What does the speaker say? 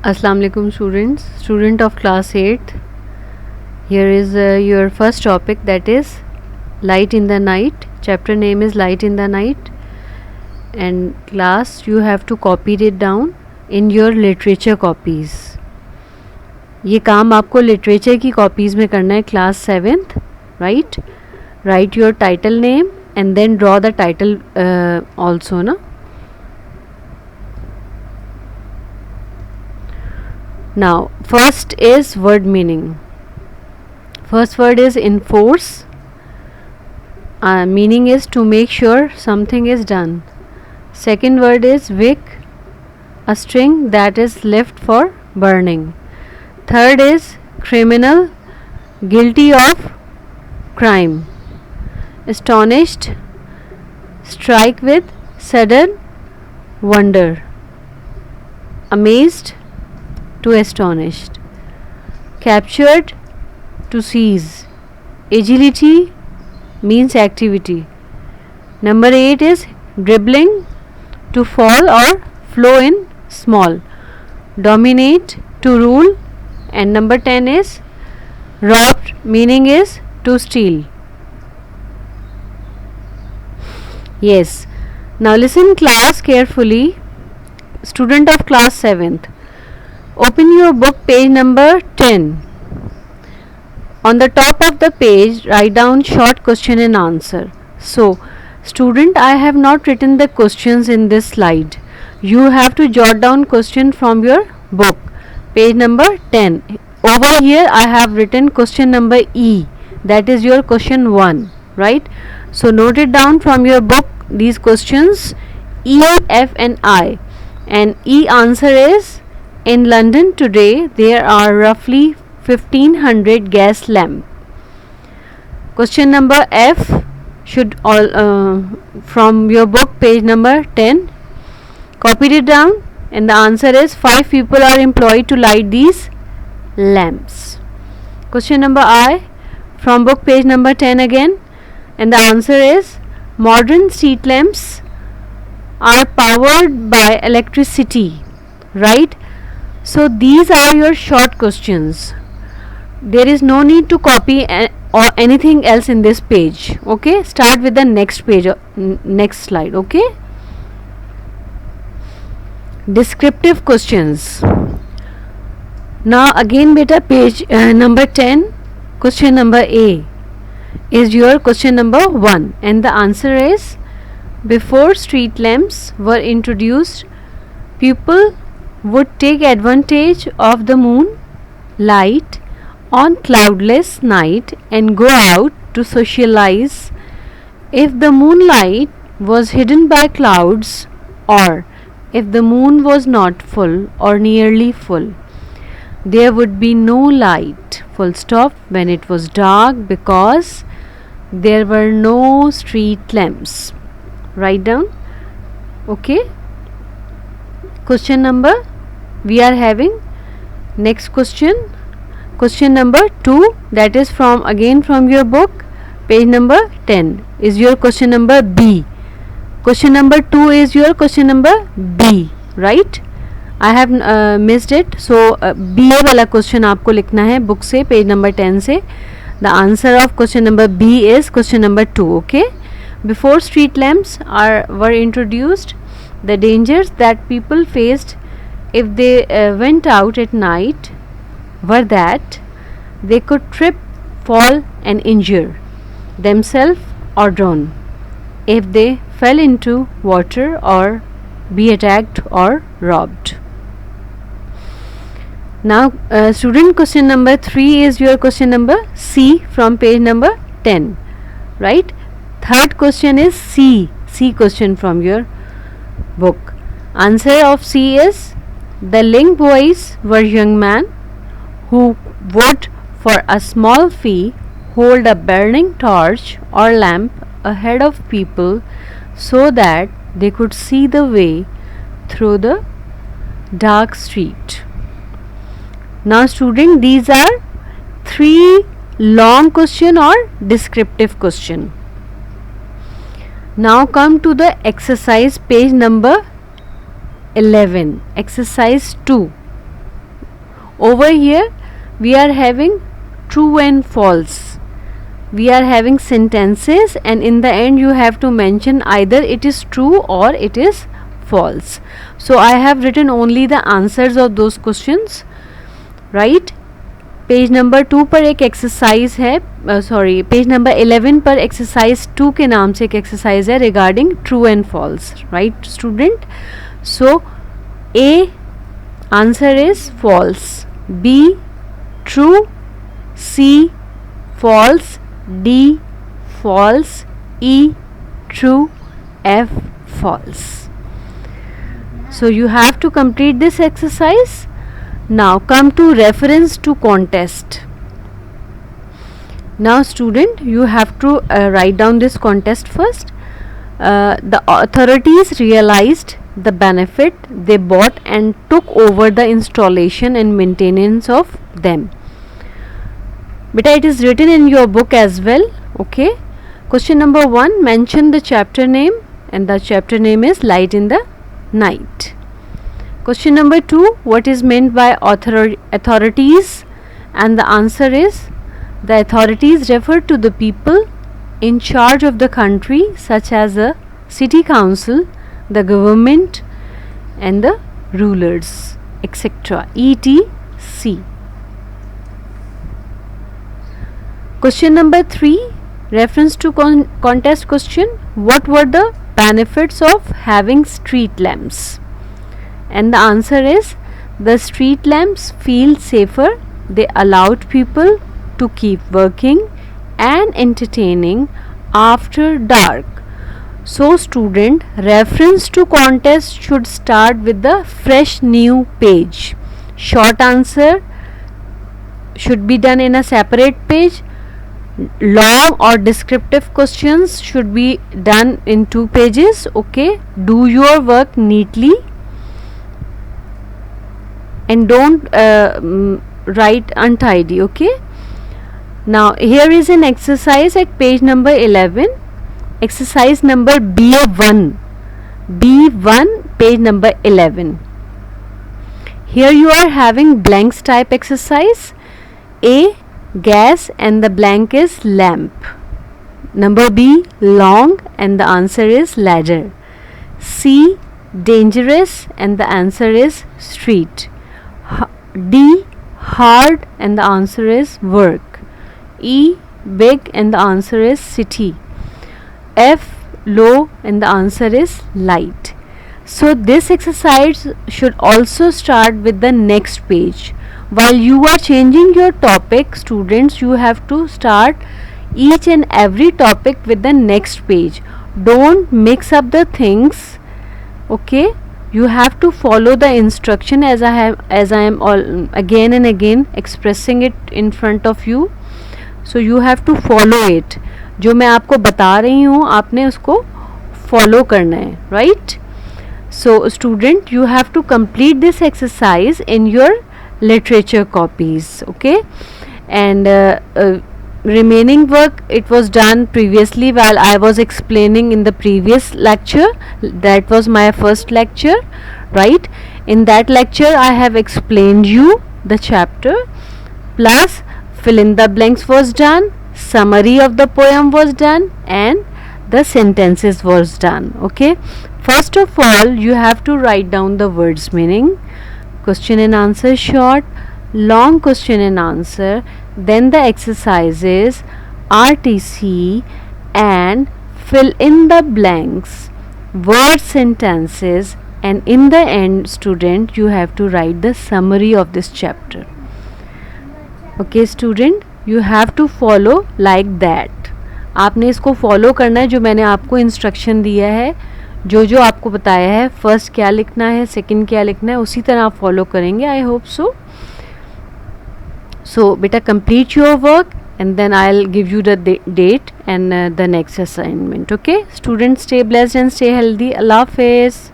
Assalamu alaikum students, student of class 8th. Here is your first topic, that is light in the night. Chapter name is light in the night, and class you have to copy it down in your literature copies. ये काम आपको literature की copies में करना है class 7th, right? Write your title name and then draw the title also, na? Now first is word meaning. First word is enforce. Meaning is to make sure something is done. Second word is wick, a string that is left for burning. Third is criminal, guilty of crime. Astonished, strike with sudden wonder. Amazed, to astonished. Captured, to seize. Agility means activity. Number 8 is dribbling, to fall or flow in small. Dominate, to rule. And number 10 is robbed, meaning is to steal. Yes. Now listen class carefully. Student of class 7th. Open your book, page number 10. On the top of the page, write down short question and answer. So, student, I have not written the questions in this slide. You have to jot down question from your book, page number 10. Over here, I have written question number E. That is your question 1, right? So, note it down from your book, these questions E, F and I. And E answer is, in London today there are roughly 1500 gas lamps. Question number F should all from your book, page number 10. Copied it down, and the answer is 5 people are employed to light these lamps. Question number I from book, page number 10 again, and the answer is modern street lamps are powered by electricity, right? So these are your short questions. There is no need to copy or anything else in this page. Okay, start with the next page, next slide. Okay, descriptive questions. Now again beta, page number 10, question number A is your question number 1, and the answer is, before street lamps were introduced, people would take advantage of the moon light on cloudless night and go out to socialize. If the moonlight was hidden by clouds, or if the moon was not full or nearly full, there would be no light, full stop, when it was dark, because there were no street lamps. Write down. Okay, question number we are having. Next question, question number 2, that is from again from your book, page number 10, is your question number B. Question number 2 is your question number B, right? I have missed it. So B वाला question आपको लिखना है book से, page number 10 से. The answer of question number B is question number 2. Okay, before street lamps were introduced, the dangers that people faced if they went out at night were that they could trip, fall and injure themselves or drown if they fell into water, or be attacked or robbed. Now student, question number 3 is your question number C from page number 10, right? Third question is C question from your book. Answer of C is, the Link boys were young men who would, for a small fee, hold a burning torch or lamp ahead of people so that they could see the way through the dark street. Now student, these are 3 long question or descriptive question. Now come to the exercise, page number 11, exercise 2. Over here we are having true and false. We are having sentences, and in the end you have to mention either it is true or it is false. So I have written only the answers of those questions, right? Page number 2 पर एक exercise है, sorry page number 11 पर exercise 2 के नाम से एक exercise है regarding true and false, right student? So A answer is false, B true, C false, D false, E true, F false. So you have to complete this exercise. Now come to reference to contest. Now student, you have to write down this contest first. The authorities realized the benefit, they bought and took over the installation and maintenance of them. Beta, it is written in your book as well. Okay. Question number 1, mention the chapter name, and the chapter name is Light in the Night. Question number 2, what is meant by authorities? And the answer is, the authorities refer to the people in charge of the country, such as the city council, the government and the rulers, etc. etc. Question number 3, reference to contest question, what were the benefits of having street lamps? And the answer is, the street lamps feel safer, they allowed people to keep working and entertaining after dark. So student, reference to contest should start with the fresh new page. Short answer should be done in a separate page. Long or descriptive questions should be done in 2 pages. Okay, do your work neatly and don't write untidy. Okay, now here is an exercise at page number 11, exercise number B1, page number 11. Here you are having blanks type exercise. A, gas, and the blank is lamp. Number B, long, and the answer is ladder. C, dangerous, and the answer is street. D, hard, and the answer is work. E, big, and the answer is city. F, low, and the answer is light. So this exercise should also start with the next page. While you are changing your topic, students, you have to start each and every topic with the next page. Don't mix up the things. Okay, you have to follow the instruction as I am all again and again expressing it in front of you. So you have to follow it. जो मैं आपको बता रही हूँ आपने उसको follow करना है, right? So student, you have to complete this exercise in your literature copies. Okay, and remaining work, it was done previously while I was explaining in the previous lecture. That was my first lecture, right? In that lecture I have explained you the chapter, plus fill in the blanks was done, summary of the poem was done, and the sentences was done. Okay, first of all you have to write down the words meaning, question and answer short, long question and answer, then the exercises, RTC, and fill in the blanks, word sentences, and in the end student you have to write the summary of this chapter. Okay student, you have to follow like that. आपने इसको follow करना है जो मैंने आपको instruction दिया है, जो आपको बताया है, फर्स्ट क्या लिखना है, सेकंड क्या लिखना है, उसी तरह आप फॉलो करेंगे. I hope so. So beta, complete your work and then I'll give you the date and the next assignment. Okay students, stay blessed and stay healthy. Allah Hafiz.